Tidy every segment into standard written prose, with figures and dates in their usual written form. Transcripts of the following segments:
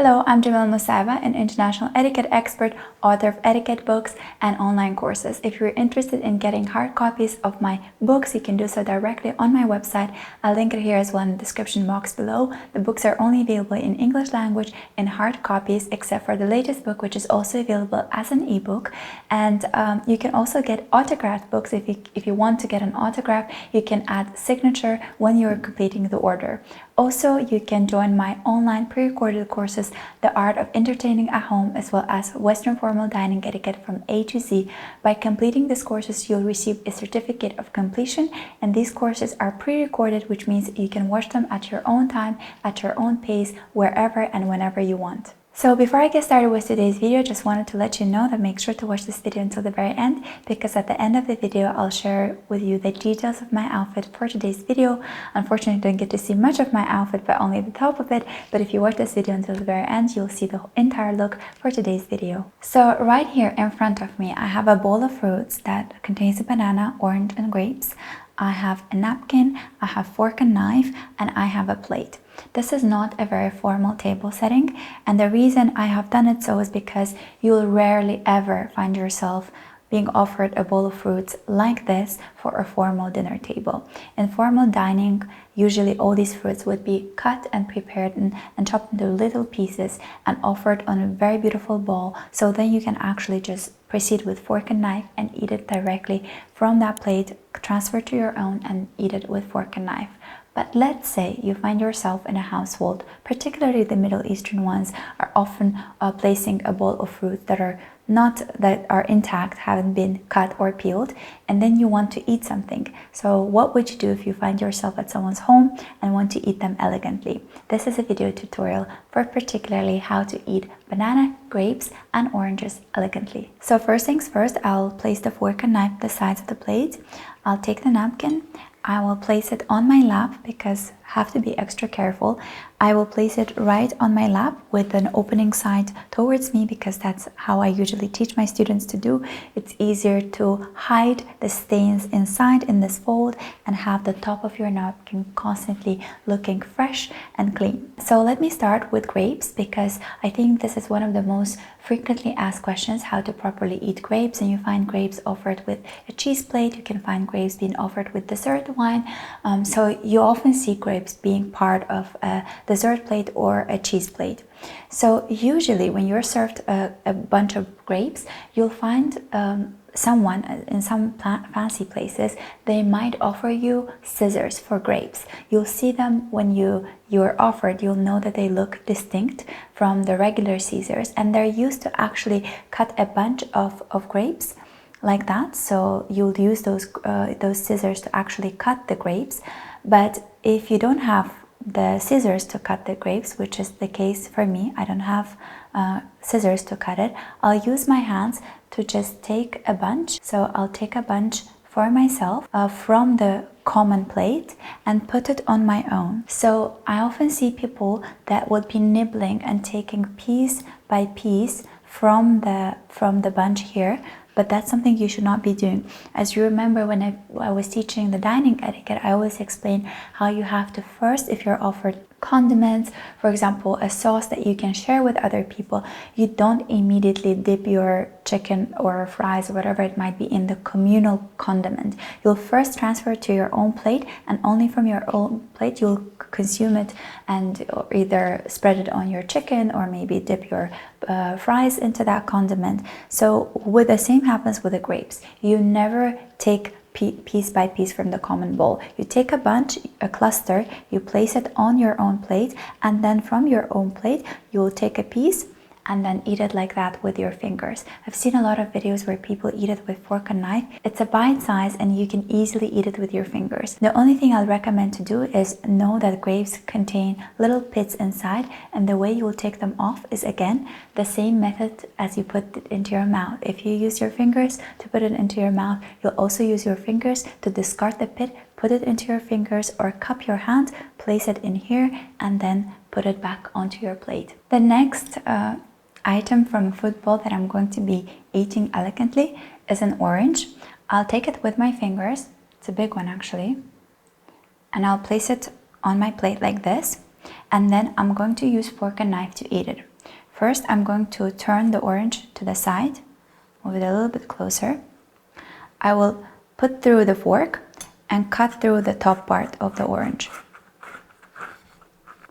Hello, I'm Jamila Musayeva, an international etiquette expert, author of etiquette books and online courses. If you're interested in getting hard copies of my books, you can do so directly on my website. I'll link it here as well in the description box below. The books are only available in English language in hard copies, except for the latest book, which is also available as an ebook. And you can also get autographed books. If you want to get an autograph, you can add signature when you're completing the order. Also, you can join my online pre-recorded courses, The Art of Entertaining at Home, as well as Western Formal Dining Etiquette from A to Z. By completing these courses, you'll receive a certificate of completion, and these courses are pre-recorded, which means you can watch them at your own time, at your own pace, wherever and whenever you want. So before I get started with today's video, just wanted to let you know that make sure to watch this video until the very end, because at the end of the video I'll share with you the details of my outfit for today's video. Unfortunately, you don't get to see much of my outfit but only the top of it, but if you watch this video until the very end, you'll see the entire look for today's video. So right here in front of me I have a bowl of fruits that contains a banana, orange and grapes. I have a napkin, I have fork and knife, and I have a plate. This is not a very formal table setting, and the reason I have done it so is because you'll rarely ever find yourself being offered a bowl of fruits like this for a formal dinner table. In formal dining, usually all these fruits would be cut and prepared and chopped into little pieces and offered on a very beautiful bowl, so then you can actually just proceed with fork and knife and eat it directly from that plate, transfer to your own and eat it with fork and knife. But let's say you find yourself in a household, particularly the Middle Eastern ones are often placing a bowl of fruit that are intact, haven't been cut or peeled, and then you want to eat something. So what would you do if you find yourself at someone's home and want to eat them elegantly? This is a video tutorial for particularly how to eat banana, grapes and oranges elegantly. So first things first, I'll place the fork and knife at the sides of the plate. I'll take the napkin. I will place it on my lap because I have to be extra careful. I will place it right on my lap with an opening side towards me because that's how I usually teach my students to do. It's easier to hide the stains inside in this fold and have the top of your napkin constantly looking fresh and clean. So let me start with grapes because I think this is one of the most frequently asked questions, how to properly eat grapes. And you find grapes offered with a cheese plate, you can find grapes being offered with dessert wine. So you often see grapes being part of a dessert plate or a cheese plate. So usually when you're served a bunch of grapes, you'll find someone in some fancy places, they might offer you scissors for grapes. You'll see them when you're offered, you'll know that they look distinct from the regular scissors, and they're used to actually cut a bunch of grapes like that. So you'll use those scissors to actually cut the grapes. But if you don't have the scissors to cut the grapes, which is the case for me, I don't have scissors to cut it, I'll use my hands to just take a bunch. So I'll take a bunch for myself from the common plate and put it on my own. So I often see people that would be nibbling and taking piece by piece from the bunch here, but that's something you should not be doing. As you remember, when I was teaching the dining etiquette, I always explain how you have to first, if you're offered condiments, for example, a sauce that you can share with other people, you don't immediately dip your chicken or fries or whatever it might be in the communal condiment. You'll first transfer it to your own plate, and only from your own plate you'll consume it and either spread it on your chicken or maybe dip your fries into that condiment. So with the same happens with the grapes. You never take piece by piece from the common bowl. You take a bunch, a cluster, you place it on your own plate, and then from your own plate you'll take a piece and then eat it like that with your fingers. I've seen a lot of videos where people eat it with fork and knife. It's a bite size and you can easily eat it with your fingers. The only thing I'll recommend to do is know that grapes contain little pits inside, and the way you will take them off is again the same method as you put it into your mouth. If you use your fingers to put it into your mouth, you'll also use your fingers to discard the pit, put it into your fingers, or cup your hand, place it in here, and then put it back onto your plate. The next item from a food bowl that I'm going to be eating elegantly is an orange. I'll take it with my fingers, it's a big one actually, and I'll place it on my plate like this, and then I'm going to use fork and knife to eat it. First, I'm going to turn the orange to the side, move it a little bit closer. I will put through the fork and cut through the top part of the orange.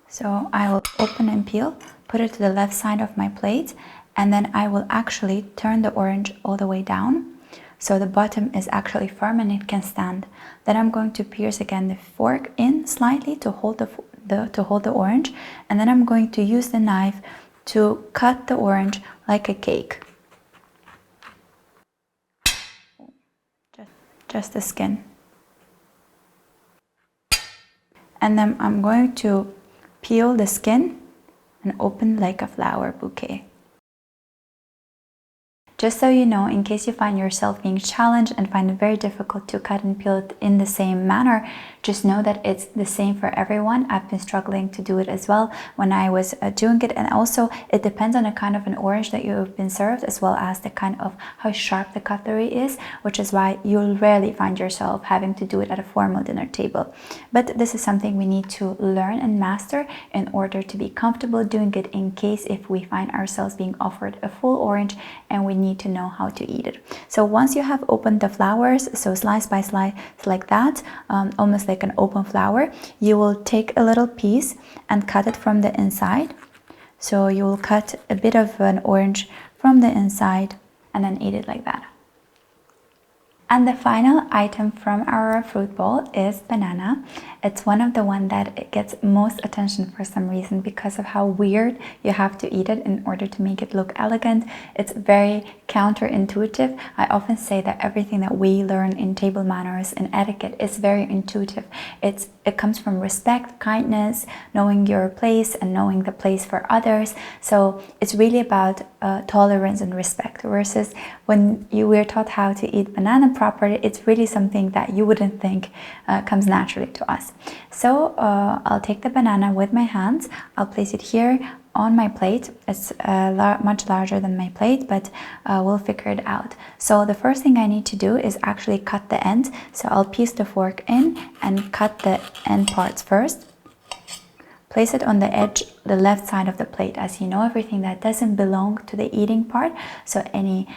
So I will open and peel, put it to the left side of my plate, and then I will actually turn the orange all the way down, so the bottom is actually firm and it can stand. Then I'm going to pierce again the fork in slightly to hold the orange, and then I'm going to use the knife to cut the orange like a cake. Just the skin. And then I'm going to peel the skin and open like a flower bouquet. Just so you know, in case you find yourself being challenged and find it very difficult to cut and peel it in the same manner, just know that it's the same for everyone. I've been struggling to do it as well when I was doing it, and also it depends on the kind of an orange that you've been served, as well as the kind of how sharp the cutlery is, which is why you'll rarely find yourself having to do it at a formal dinner table. But this is something we need to learn and master in order to be comfortable doing it, in case if we find ourselves being offered a full orange and we need to know how to eat it. So once you have opened the flowers, so slice by slice like that, almost like an open flower, you will take a little piece and cut it from the inside. So you will cut a bit of an orange from the inside and then eat it like that. And the final item from our fruit bowl is banana. It's one of the ones that gets most attention for some reason because of how weird you have to eat it in order to make it look elegant. It's very counterintuitive. I often say that everything that we learn in table manners and etiquette is very intuitive. It comes from respect, kindness, knowing your place and knowing the place for others. So it's really about tolerance and respect, versus when we're taught how to eat banana properly, it's really something that you wouldn't think comes naturally to us. So I'll take the banana with my hands. I'll place it here on my plate. It's much larger than my plate, but we'll figure it out. So the first thing I need to do is actually cut the end. So I'll piece the fork in and cut the end parts first. Place it on the edge, the left side of the plate. As you know, everything that doesn't belong to the eating part, so any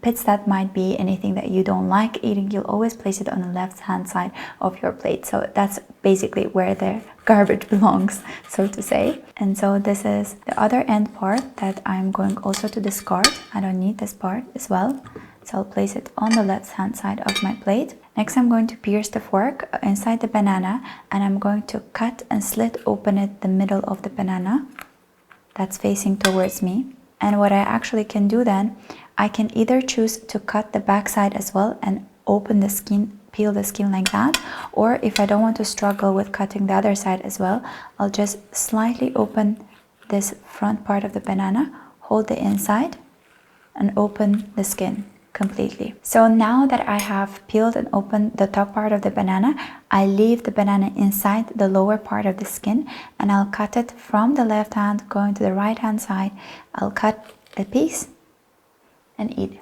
pits that might be, anything that you don't like eating, you'll always place it on the left hand side of your plate. So that's basically where the garbage belongs, so to say. And so this is the other end part that I'm going also to discard. I don't need this part as well. So I'll place it on the left hand side of my plate. Next, I'm going to pierce the fork inside the banana, and I'm going to cut and slit open it the middle of the banana that's facing towards me. And what I actually can do then, I can either choose to cut the back side as well and open the skin, peel the skin like that, or if I don't want to struggle with cutting the other side as well, I'll just slightly open this front part of the banana, hold the inside, and open the skin completely. So now that I have peeled and opened the top part of the banana, I leave the banana inside the lower part of the skin, and I'll cut it from the left hand going to the right hand side. I'll cut a piece and eat.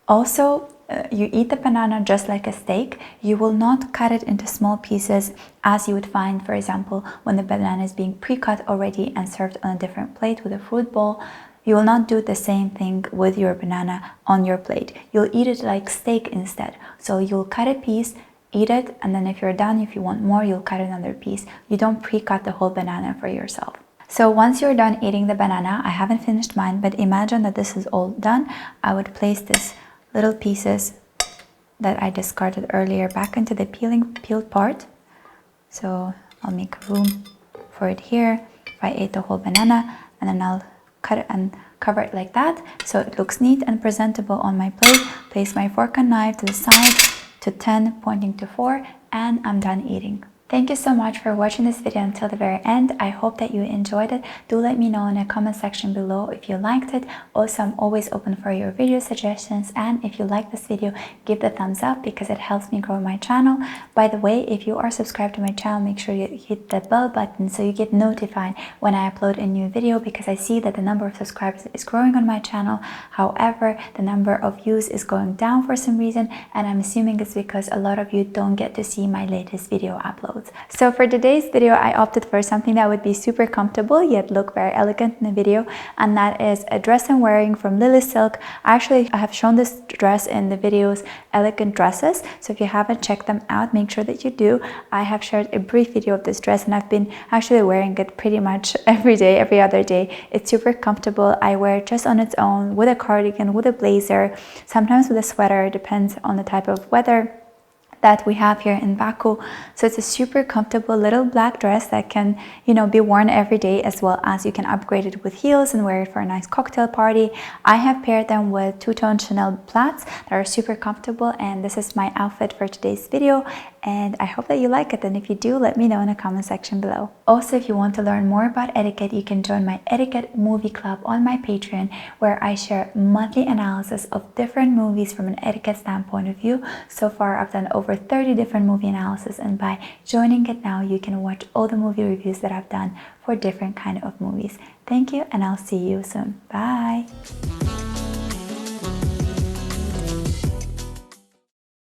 Also, you eat the banana just like a steak. You will not cut it into small pieces as you would find, for example, when the banana is being pre-cut already and served on a different plate with a fruit bowl. You will not do the same thing with your banana on your plate. You'll eat it like steak instead. So you'll cut a piece, eat it, and then if you're done, if you want more, you'll cut another piece. You don't pre-cut the whole banana for yourself. So once you're done eating the banana, I haven't finished mine, but imagine that this is all done. I would place this little pieces that I discarded earlier back into the peeled part. So I'll make room for it here. If I ate the whole banana, and then I'll cut it and cover it like that, so it looks neat and presentable on my plate. Place my fork and knife to the side to 10 pointing to 4, and I'm done eating. Thank you so much for watching this video until the very end. I hope that you enjoyed it. Do let me know in the comment section below if you liked it. Also, I'm always open for your video suggestions, and if you like this video, give the thumbs up because it helps me grow my channel. By the way, if you are subscribed to my channel, make sure you hit the bell button so you get notified when I upload a new video, because I see that the number of subscribers is growing on my channel. However, the number of views is going down for some reason, and I'm assuming it's because a lot of you don't get to see my latest video upload. clothes. So for today's video, I opted for something that would be super comfortable yet look very elegant in the video, and that is a dress I'm wearing from Lily Silk. Actually, I have shown this dress in the videos Elegant Dresses, so if you haven't checked them out, make sure that you do. I have shared a brief video of this dress and I've been actually wearing it pretty much every day, every other day. It's super comfortable. I wear it just on its own with a cardigan, with a blazer, sometimes with a sweater. It depends on the type of weather that we have here in Baku. So it's a super comfortable little black dress that can, be worn every day, as well as you can upgrade it with heels and wear it for a nice cocktail party. I have paired them with two-tone Chanel plaits that are super comfortable, and this is my outfit for today's video, and I hope that you like it. And if you do, let me know in the comment section below. Also, if you want to learn more about etiquette, you can join my Etiquette movie club on my Patreon, where I share monthly analysis of different movies from an etiquette standpoint of view. So far, I've done over 30 different movie analysis, and by joining it now, you can watch all the movie reviews that I've done for different kind of movies. Thank you, and I'll see you soon. Bye.